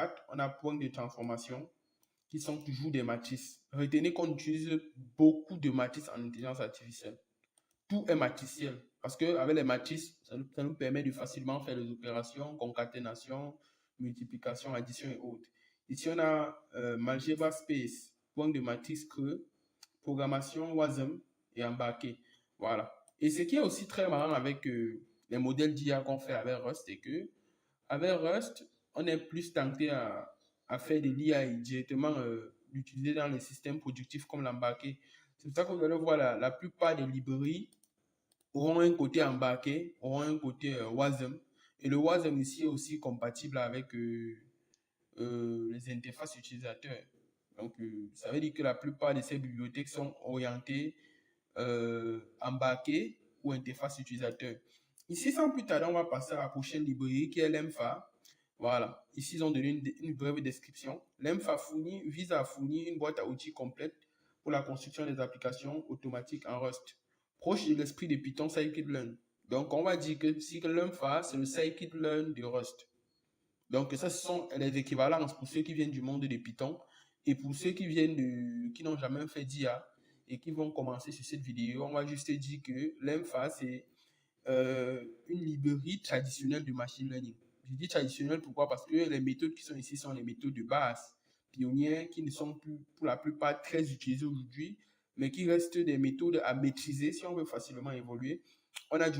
maths, on a point de transformation qui sont toujours des matrices. Retenez qu'on utilise beaucoup de matrices en intelligence artificielle. Tout est matriciel parce qu'avec les matrices, ça nous permet de facilement faire les opérations, concaténation, multiplication, addition et autres. Ici, on a Malgeva Space, point de matrice creux, programmation WASM et embarqué. Voilà. Et ce qui est aussi très marrant avec les modèles d'IA qu'on fait avec Rust, c'est que avec Rust, on est plus tenté à faire de l'IA et directement l'utiliser dans les systèmes productifs comme l'embarqué. C'est pour ça que vous allez voir la plupart des librairies auront un côté embarqué, auront un côté WASM. Et le WASM ici est aussi compatible avec les interfaces utilisateurs. Donc, ça veut dire que la plupart de ces bibliothèques sont orientées embarquées ou interface utilisateur. Ici, sans plus tarder, on va passer à la prochaine librairie qui est l'EMFA. Voilà. Ici, ils ont donné une brève description. L'EMFA vise à fournir une boîte à outils complète pour la construction des applications automatiques en Rust, proche de l'esprit de Python Scikit-learn. Donc, on va dire que l'EMFA, c'est le Scikit-learn de Rust. Donc, ça, ce sont les équivalences pour ceux qui viennent du monde de Python et pour ceux qui qui n'ont jamais fait d'IA et qui vont commencer sur cette vidéo. On va juste dire que l'EMFA, c'est une librairie traditionnelle de machine learning. Je dis traditionnelle pourquoi? Parce que les méthodes qui sont ici sont les méthodes de base, pionnières, qui ne sont plus pour la plupart très utilisées aujourd'hui, mais qui restent des méthodes à maîtriser si on veut facilement évoluer. On a du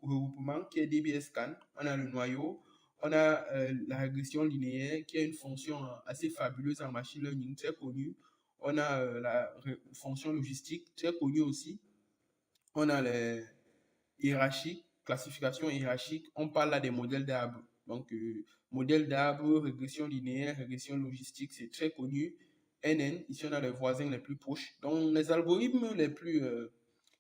regroupement qui est DBSCAN, on a le noyau, on a la régression linéaire qui est une fonction assez fabuleuse en machine learning, très connue. On a la fonction logistique, très connue aussi. On a les hiérarchiques, classification hiérarchique. On parle là des modèles d'arbres. Donc, modèle d'arbre, régression linéaire, régression logistique, c'est très connu. NN, ici on a les voisins les plus proches. Donc, les algorithmes les plus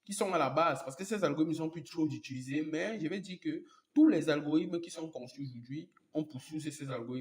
qui sont à la base, parce que ces algorithmes sont plus trop utilisés, mais je vais dire que tous les algorithmes qui sont conçus aujourd'hui, on poursuit ces algorithmes.